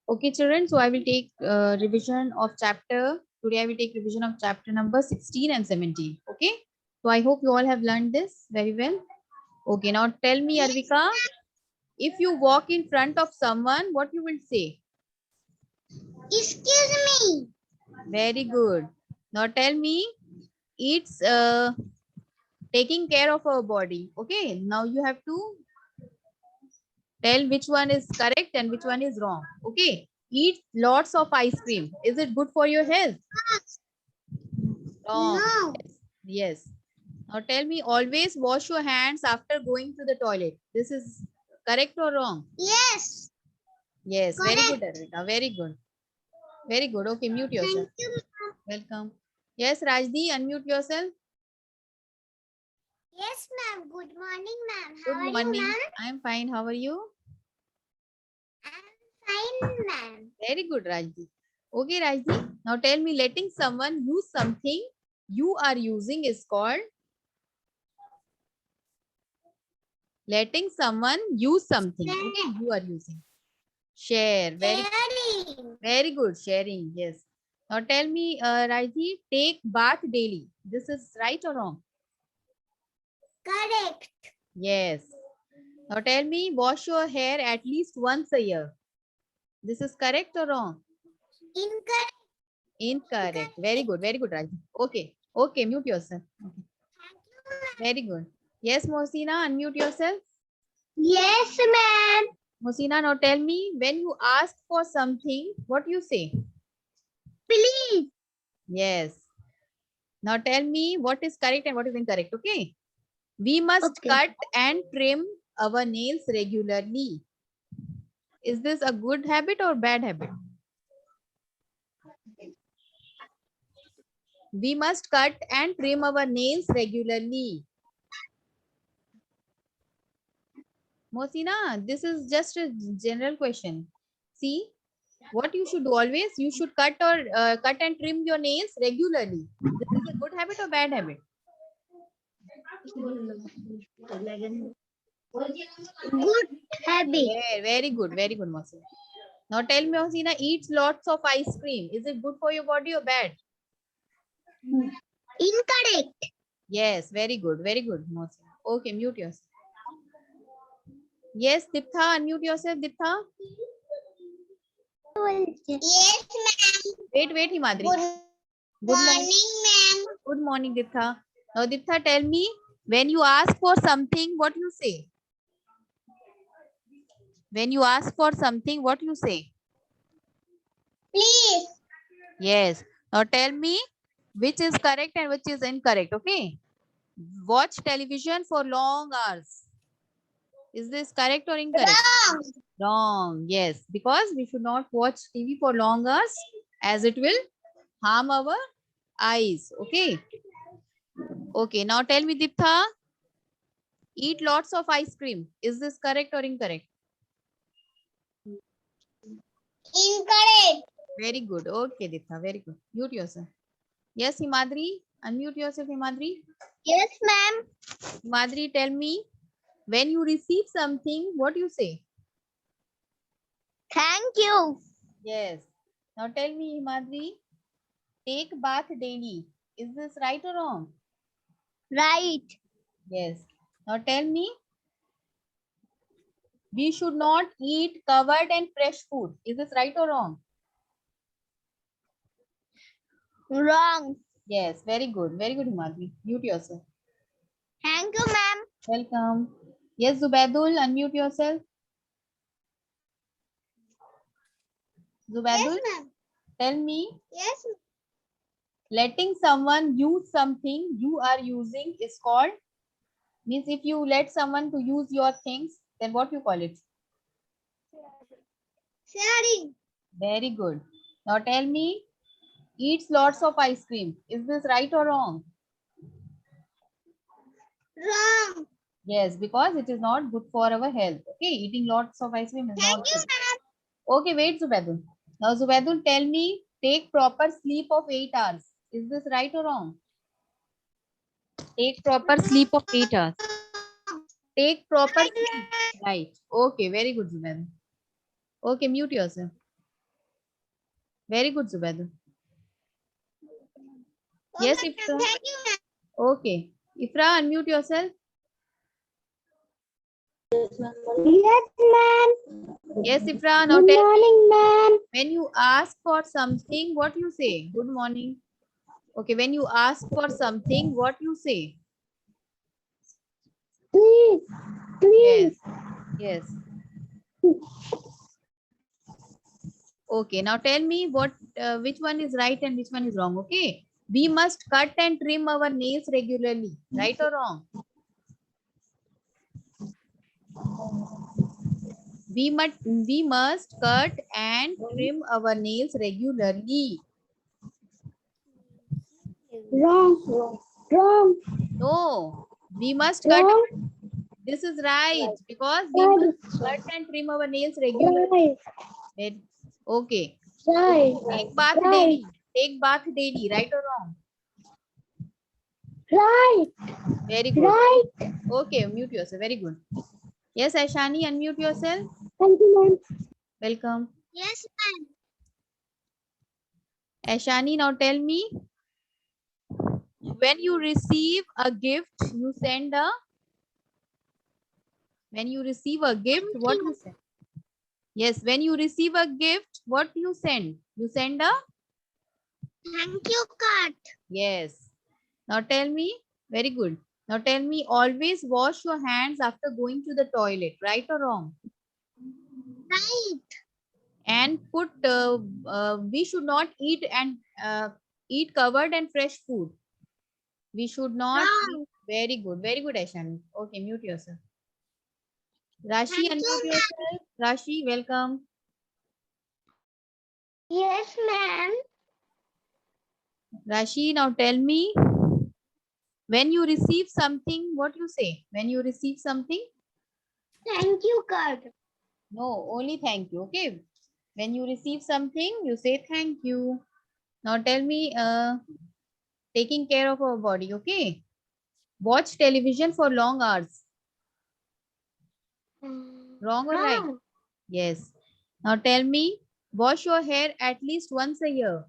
Okay, children. So I will take revision of chapter. Today I will take revision of chapter number 16 and 17. Okay. So I hope you all have learned this very well. Okay. Now tell me, Arvika, if you walk in front of someone, what you will say? Excuse me. Very good. Now tell me, it's taking care of our body. Okay. Now you have to tell which one is correct and which one is wrong. Okay. Eat lots of ice cream. Is it good for your health? Wrong. No. Yes. Now tell me, always wash your hands after going to the toilet. This is correct or wrong? Yes. Yes. Correct. Very good, Arvita. Very good. Very good. Okay, mute yourself. Thank you. Welcome. Yes, Rajdi, unmute yourself. Yes, ma'am. Good morning, ma'am. Good How are you, morning. ma'am? I am fine. How are you? I'm fine, ma'am. Very good, Rajdi. Okay, Rajdi. Now tell me, letting someone use something you are using is called letting someone use something. Okay, you are using. Share. Sharing. Very good. Sharing. Yes. Now tell me, Rajdi, take bath daily. This is right or wrong? Correct. Yes. Now tell me, wash your hair at least once a year. This is correct or wrong? Incorrect. Incorrect. Very good. Very good, Rajdi. Okay. Okay. Mute yourself. Okay. Thank you, ma'am. Very good. Yes, Mohsina, unmute yourself. Yes, ma'am. Mohsina, now tell me, when you ask for something, what you say? Please. Yes. Now tell me what is correct and what is incorrect. Okay. We must Okay. cut and trim our nails regularly. Is this a good habit or bad habit? We must cut and trim our nails regularly. Mohsina, this is just a general question. See, what you should do always, you should cut and trim your nails regularly. This is a good habit or bad habit? Good habit. Very good, Mohsina. Now tell me, Mohsina, eats lots of ice cream. Is it good for your body or bad? Incorrect. Yes, very good, Mohsina. Okay, mute yourself. Yes, Diptha, unmute yourself, Diptha. Yes, ma'am. Wait, Himadri. Good morning, ma'am. Good morning, Diptha. Now, Diptha, tell me, when you ask for something, what you say? When you ask for something, what you say? Please. Yes. Now, tell me which is correct and which is incorrect. Okay. Watch television for long hours. Is this correct or incorrect? Wrong. Wrong. Yes. Because we should not watch TV for long hours as it will harm our eyes. Okay. Okay. Now, tell me, Diptha, eat lots of ice cream. Is this correct or incorrect? Incorrect. Very good. Okay, Diptha. Very good. Mute yourself. Yes, Himadri. Unmute yourself, Himadri. Yes, ma'am. Himadri, tell me, when you receive something, what you say? Thank you. Yes. Now tell me, Himadri, take bath daily. Is this right or wrong? Right. Yes. Now tell me, we should not eat covered and fresh food. Is this right or wrong? Wrong. Yes. Very good. Very good, Himadri. Mute yourself. Thank you, ma'am. Welcome. Yes, Zubaidul, unmute yourself. Zubaidul, ma'am. tell me, Yes. letting someone use something you are using is called, means if you let someone to use your things, then what you call it? Sharing. Very good. Now tell me, eats lots of ice cream. Is this right or wrong? Wrong. Yes, because it is not good for our health. Okay, eating lots of ice cream is Thank not you, good. ma'am. Okay, wait, Zubedul. Now, Zubedul, tell me, take proper sleep of 8 hours. Is this right or wrong? Take proper sleep of 8 hours. Take proper sleep. Right. Okay, very good, Zubedul. Okay, mute yourself. Very good, Zubaida. Yes, Okay, Ifra. thank you, ma'am. Okay. Ifra, unmute yourself. Yes, ma'am. Yes, Ifra. Now Good tell me, morning, ma'am. when you ask for something, what you say? Good morning. Okay, when you ask for something, what you say? Please, Yes. please. Yes. Okay, now tell me which one is right and which one is wrong. Okay, we must cut and trim our nails regularly, right or wrong? We must cut and trim our nails regularly. Wrong. Wrong. No, we must cut. Wrong. This is right because we Right. must cut and trim our nails regularly. Right. Right. Okay. Right. Take bath Right. daily. Take bath daily, right or wrong? Right. Very good. Right. Okay, mute yourself. Very good. Yes, Aishani, unmute yourself. Thank you, ma'am. Welcome. Yes, ma'am. Aishani, now tell me, when you receive a gift, you send a, when you receive a gift, what you send? Yes, when you receive a gift, what you send? You send a, Thank you, card. yes. Now tell me, very good. Now tell me, always wash your hands after going to the toilet, right or wrong? Right. And we should not eat covered and fresh food. We should not eat. Wrong. Very good, Aishani. Okay, mute yourself. Rashi, Thank unmute you, ma'am. yourself. Rashi, welcome. Yes, ma'am. Rashi, now tell me, when you receive something, what you say? When you receive something? Thank you, card. No, only thank you. Okay. When you receive something, you say thank you. Now tell me, taking care of our body. Okay. Watch television for long hours. Wrong or right? Wrong. Yes. Now tell me, wash your hair at least once a year.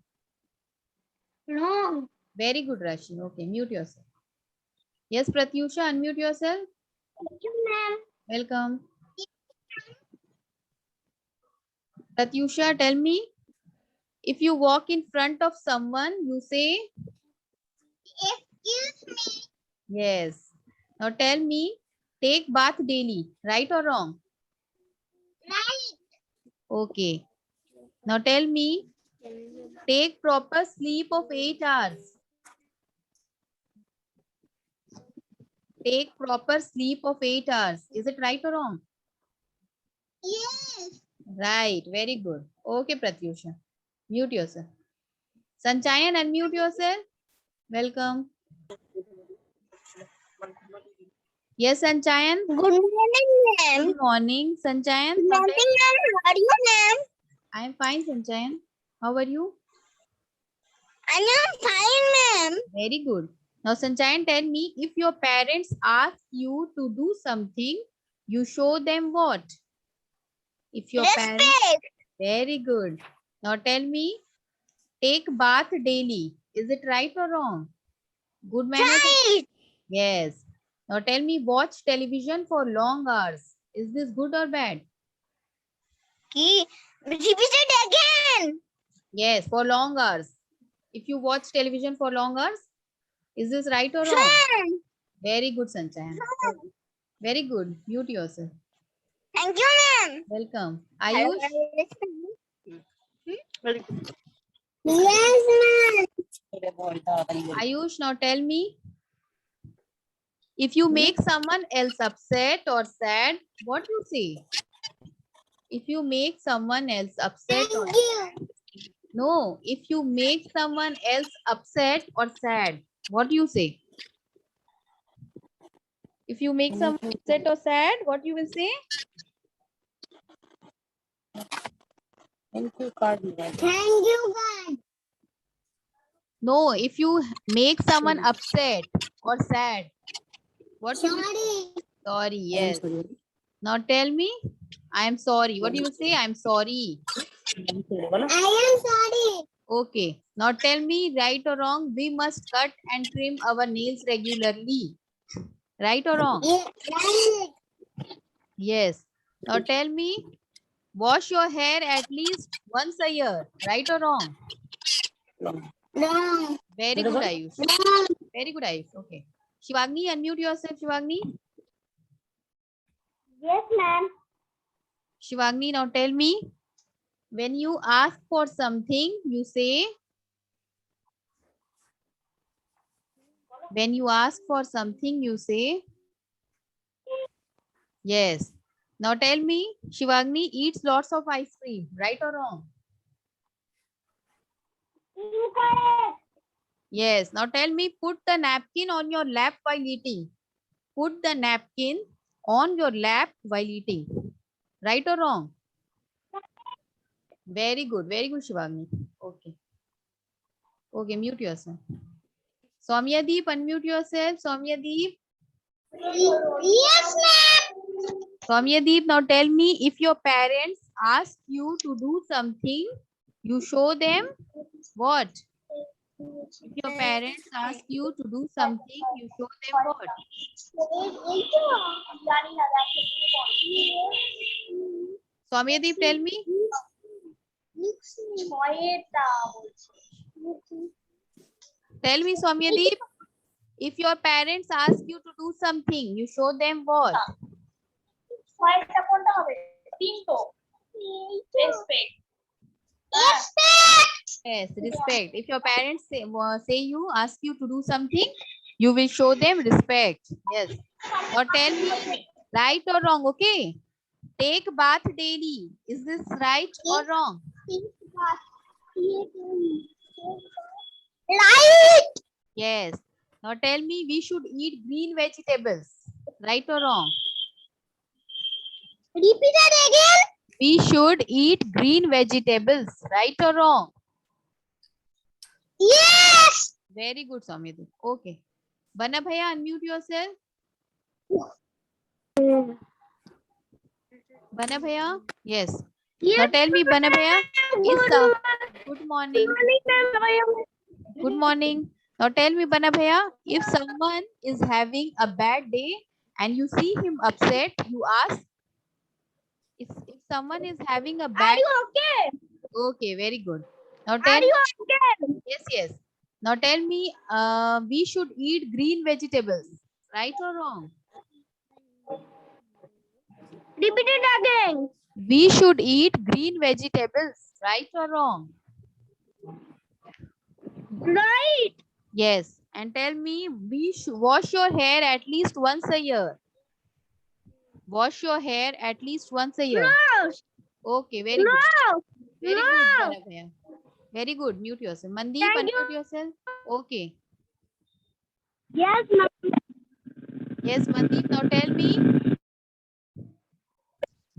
Wrong. Very good, Rashi. Okay, mute yourself. Yes, Pratyusha, unmute yourself. Thank you, ma'am. Welcome. Pratyusha, tell me, if you walk in front of someone, you say Excuse me. yes. Now tell me, take bath daily, right or wrong? Right. Okay. Now tell me, take proper sleep of 8 hours. Take proper sleep of 8 hours. Is it right or wrong? Yes. Right. Very good. Okay, Pratyusha. Mute yourself. Sanchayan, unmute yourself. Welcome. Yes, Sanchayan. Good morning, ma'am. Good morning, Sanchayan. Good Now morning, ma'am. How are you, ma'am? I am fine, Sanchayan. How are you? I am fine, ma'am. Very good. Now, Sanchayan, tell me, if your parents ask you to do something, you show them what? If your parents, Respect. very good. Now tell me, take bath daily. Is it right or wrong? Good manners? Right. Yes. Now tell me, watch television for long hours. Is this good or bad? Repeat it again. Yes, for long hours. If you watch television for long hours, is this right or wrong? Wrong. Very good, Sanchayan. Very good. Mute yourself. Thank you, ma'am. Welcome. Hello, Ayush, yes, ma'am. Ayush, now tell me, if you make someone else upset or sad, what you say? If you make someone else upset or Thank you. no, if you make someone else upset or sad, what you say? If you make someone upset or sad, what you will say? Thank you, God. No, if you make someone upset or sad, what you will say? Sorry. Sorry, yes. Now tell me, I am sorry. What do you say? I am sorry. I am sorry. Okay. Now tell me, right or wrong, we must cut and trim our nails regularly. Right or wrong? Right. Yes. Now tell me, wash your hair at least once a year. Right or wrong? Wrong. Very good, Ayush. Wrong. Very good, Ayush. Okay. Shivagni, unmute yourself, Shivagni. Yes, ma'am. Shivagni, now tell me, when you ask for something, you say, when you ask for something, you say, yes. Now tell me, Shivagni eats lots of ice cream. Right or wrong? Incorrect. Yes. Now tell me, put the napkin on your lap while eating. Put the napkin on your lap while eating. Right or wrong? Very good. Very good, Shivagni. Okay. Okay, mute yourself. Soumya Deep, unmute yourself. Soumya Deep. Yes, ma'am. Soumya Deep, now tell me, if your parents ask you to do something, you show them what? If your parents ask you to do something, you show them what? Soumya Deep, tell me. Tell me, Soumya Deep. If your parents ask you to do something, you show them what? Respect. Yes, respect. If your parents say you, ask you to do something, you will show them respect. Yes. Now tell me, right or wrong, okay? Take bath daily. Is this right or wrong? Right. Yes. Now tell me, we should eat green vegetables. Right or wrong? Repeat it again. We should eat green vegetables. Right or wrong? Yes. Very good, Samyadu. Okay. Bana Bhaiya, unmute yourself. Bana Bhaiya? Yes. Now tell me, Bana Bhaiya, good morning. Good morning. Now tell me, Bana Bhaiya, if someone is having a bad day and you see him upset, you ask, if someone is having a Are bad, you okay? okay, very good. Now Are tell you me, okay? yes. Now tell me, we should eat green vegetables, right or wrong? Repeat it again. We should eat green vegetables, right or wrong? Right. Yes. And tell me, we should wash your hair at least once a year. Wash your hair at least once a year. No. Okay, very good. No. Very No. good, Bana Bhaiya. Very good. Mute yourself. Mandeep, Thank unmute you. yourself. Okay. Yes, ma'am. Yes, Mandeep. Now tell me,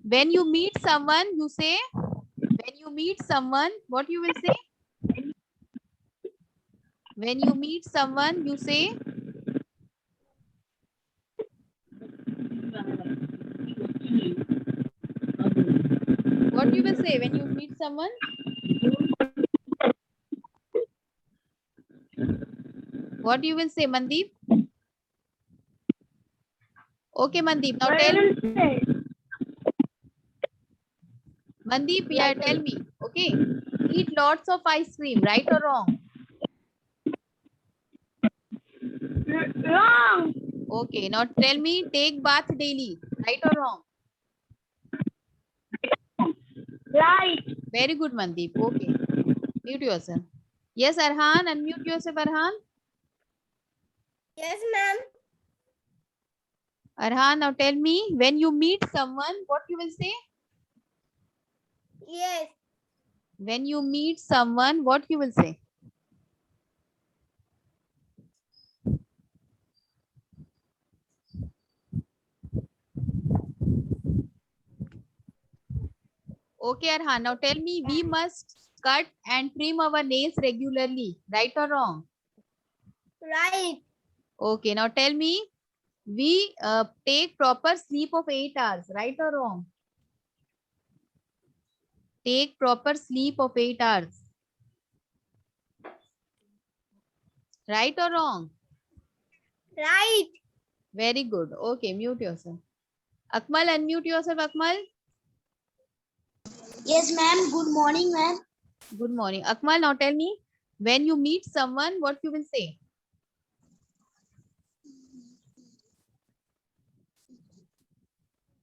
when you meet someone, you say, when you meet someone, what you will say? When you meet someone, you say, what you will say when you meet someone? What you will say, Mandeep? Okay, Mandeep. Now tell me. Mandeep, yeah, tell me. Okay. Eat lots of ice cream, right or wrong? Wrong. Okay. Now tell me, take bath daily, right or wrong? Right. Very good, Mandeep. Okay. Mute yourself. Yes, Arhan, unmute yourself, Arhan. Yes, ma'am. Arhan, now tell me, when you meet someone, what you will say? Yes. When you meet someone, what you will say? Okay, Arhan, now tell me, we must cut and trim our nails regularly, right or wrong? Right. Okay, now tell me, we take proper sleep of 8 hours, right or wrong? Take proper sleep of 8 hours. Right or wrong? Right. Very good. Okay, mute yourself. Akmal, unmute yourself, Akmal. Yes, ma'am. Good morning, ma'am. Good morning. Akmal, now tell me, when you meet someone, what you will say?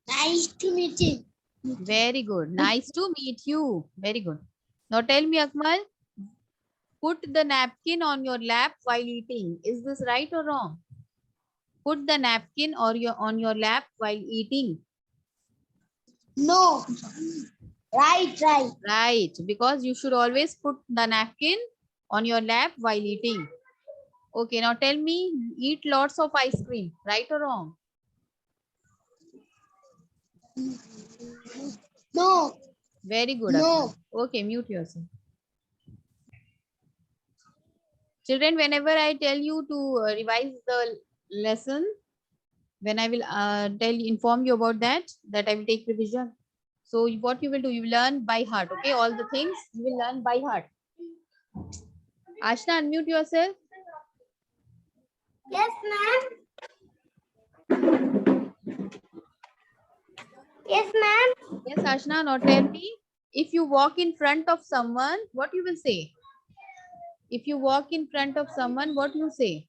Nice to meet you. Very good. Nice to meet you. Very good. Now tell me, Akmal, put the napkin on your lap while eating. Is this right or wrong? Put the napkin on your lap while eating. No. Right, right. Right, because you should always put the napkin on your lap while eating. Okay, now tell me, eat lots of ice cream. Right or wrong? No. Very good, No. Akmal. Okay, mute yourself. Children, whenever I tell you to revise the lesson, when I will inform you about that I will take revision. So what you will do, you will learn by heart. Okay, all the things you will learn by heart. Ashna, unmute yourself. Yes, ma'am. Yes, ma'am. Yes, Ashna, now tell me, if you walk in front of someone, what you will say? If you walk in front of someone, what you say?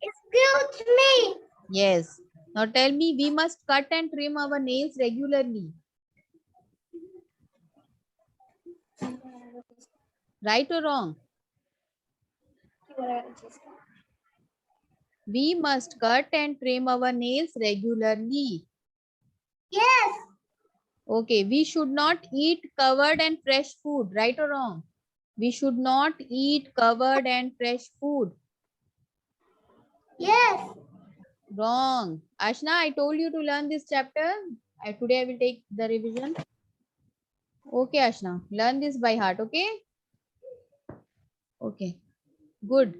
Excuse me. Yes. Now tell me, we must cut and trim our nails regularly. Right or wrong? We must cut and trim our nails regularly. Yes. Okay, we should not eat covered and fresh food. Right or wrong? We should not eat covered and fresh food. Yes. Wrong. Ashna, I told you to learn this chapter. Today I will take the revision. Okay, Ashna, learn this by heart. Okay. Okay. Good.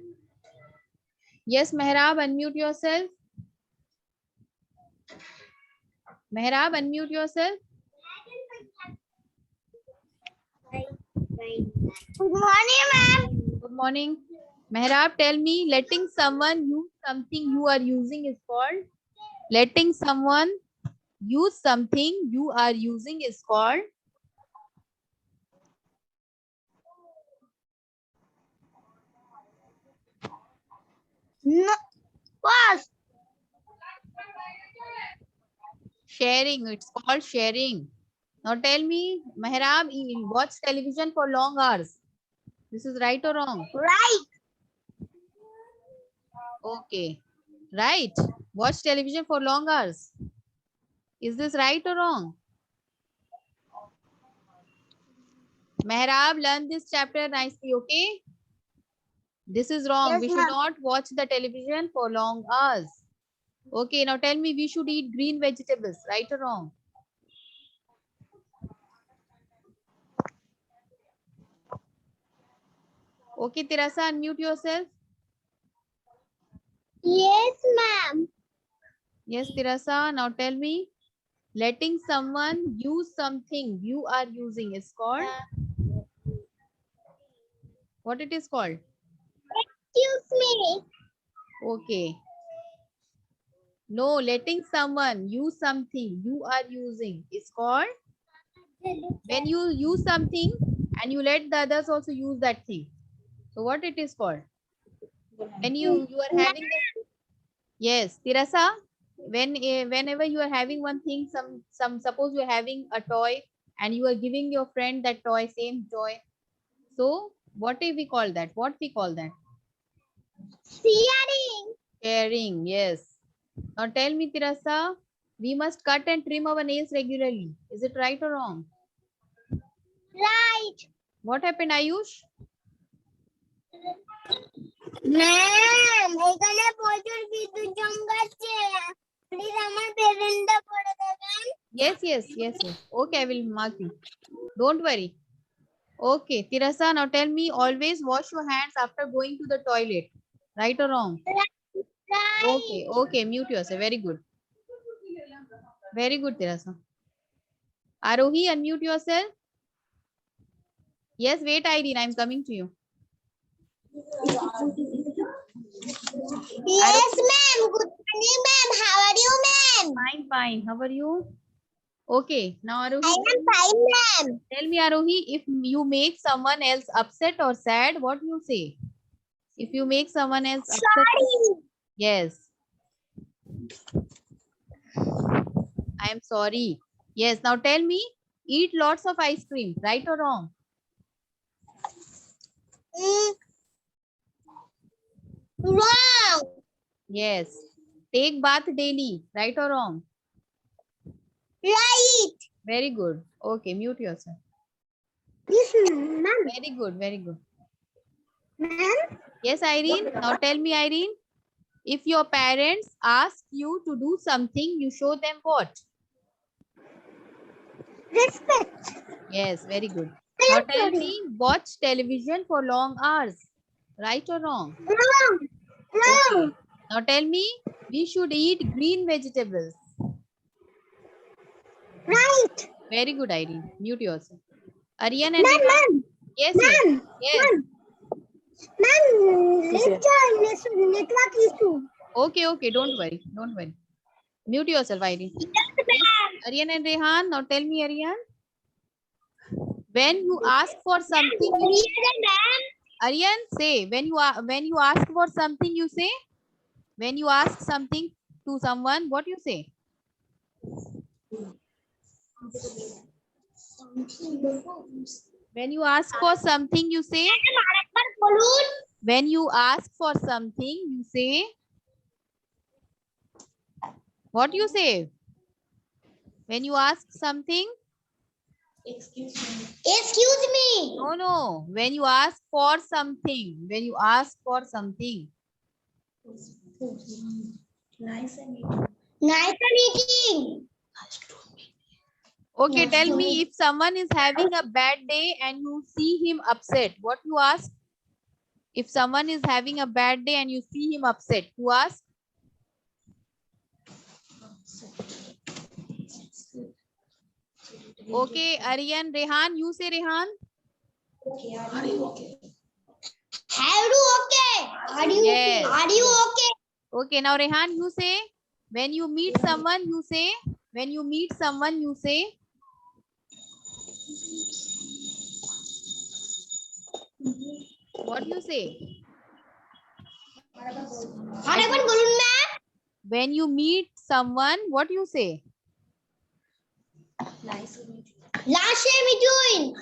Yes, Mehrab, unmute yourself. Mehrab, unmute yourself. Good morning, ma'am. Good morning. Mehrab, tell me, letting someone use something you are using is called? Letting someone use something you are using is called? No. What? Sharing. It's called sharing. Now tell me, Mehrab, watch television for long hours. This is right or wrong? Right. Okay. Right. Watch television for long hours. Is this right or wrong? Mehrab, learn this chapter nicely, okay? This is wrong. Yes, We should ma'am. not watch the television for long hours. Okay, now tell me, we should eat green vegetables, right or wrong? Okay, Tirasa, unmute yourself. Yes, ma'am. Yes, Tirasa, now tell me, letting someone use something you are using is called? What it is called? Excuse me. Okay. No, letting someone use something you are using is called? When you use something and you let the others also use that thing. So what it is called? When you are having the, yes, Tirasa, whenever you are having one thing, suppose you are having a toy and you are giving your friend that toy, same toy. So what do we call that? What we call that? Sharing. Sharing, yes. Now tell me, Tirasa, we must cut and trim our nails regularly. Is it right or wrong? Right. What happened, Ayush? Ma'am এখানে প্রচুর বিদ্যুৎ চমকাচ্ছে please আমার পেরেন্টটা করে দেবেন Yes, yes, yes, yes. Okay, I will mark you. Don't worry. Okay, Tirasa, now tell me, always wash your hands after going to the toilet. Right or wrong? Okay, okay, mute yourself. Very good. Very good, Tirasa. Arohi, unmute yourself. Yes, wait, Irene, I'm coming to you. Yes, ma'am. Good morning, ma'am. How are you, ma'am? Fine, fine. How are you? Okay, now I Arohi, am fine, ma'am. tell me, Arohi, if you make someone else upset or sad, what you say? If you make someone else upset, Sorry. yes, I am sorry. Yes, now tell me, eat lots of ice cream, right or wrong? Mm, wrong. Yes. Take bath daily, right or wrong? Right. Very good. Okay, mute yourself. Yes, ma'am. Very good, very good. Ma'am. Yes, Irene. Now tell me, Irene, if your parents ask you to do something, you show them what? Respect. Yes, very good. I Now am tell sorry. me, watch television for long hours, right or wrong? Wrong. Okay. Wrong. Now tell me, we should eat green vegetables. Right. Very good, Irene. Mute yourself. Aryan and Ma'am, Rehan. ma'am. Yes, yes. Ma'am. Yes. Ma'am. Ma'am, it's a network issue. Okay, okay. Don't worry. Don't worry. Mute yourself, Irene. Yes, Aryan and Rehan. Now tell me, Aryan. When you ask for something, Aryan, say when you ask for something, you say when you ask something to someone, what you say? When you ask for something, you say. When you ask for something, you say. What you say? When you ask something. Excuse me. No, no. When you ask for something. When you ask for something. Nice meeting. Okay, Nice tell to me meet if someone is having a bad day and you see him upset, what you ask? If someone is having a bad day and you see him upset, you ask? Okay, Aryan, Rehan, you say Rehan. Okay, are you okay? Are you okay? Are you Yes, okay? Are you yes. okay? Okay, now Rehan, you say, when you meet someone, you say, when you meet someone, you say. What you say? When you meet someone, what you say? Nice to meet you. Nice to meet you.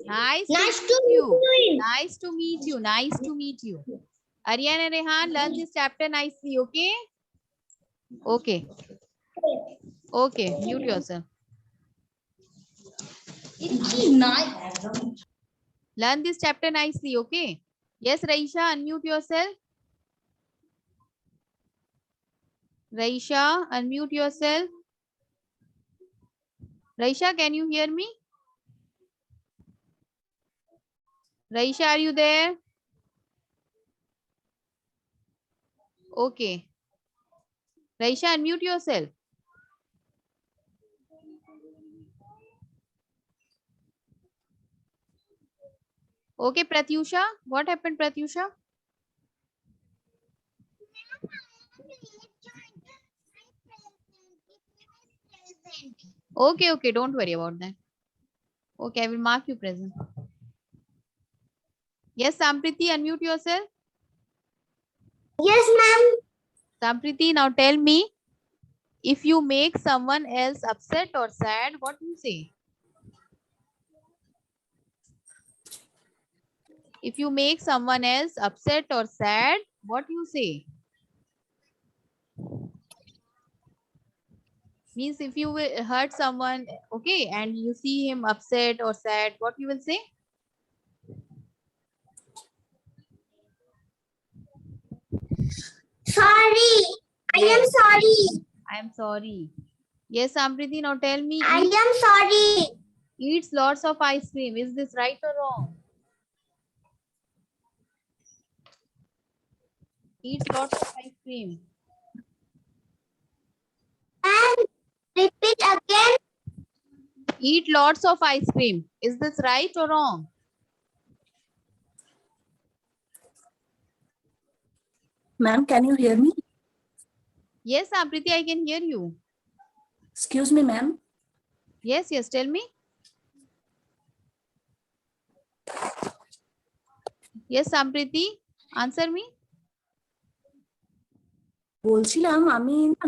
Nice to Nice meet to meet you. you. Nice to meet you. Nice to meet you. Aryan and Rehan, learn this chapter nicely, okay? Okay. Okay, mute yourself. Learn this chapter nicely, okay? Yes, Raisha, unmute yourself. Raisha, unmute yourself. Raisha, can you hear me? Raisha, are you there? Okay. Raisha, unmute yourself. Okay, Pratyusha. What happened, Pratyusha? Okay, okay. Don't worry about that. Okay, I will mark you present. Yes, Sampriti, unmute yourself. Yes, ma'am. Sampriti, now tell me, if you make someone else upset or sad, what do you say? If you make someone else upset or sad, what do you say? Means if you will hurt someone, okay, and you see him upset or sad, what you will say? Sorry. I am Yes, sorry. I am sorry. Yes, Sampriti, now tell me, I am sorry. eats lots of ice cream. Is this right or wrong? Eats lots of ice cream. And repeat again. Eat lots of ice cream. Is this right or wrong? Ma'am, can you hear me? Yes, Sampriti, I can hear you. Excuse me, ma'am. Yes, yes, tell me. Yes, Sampriti, answer me. বলছিলাম আমি না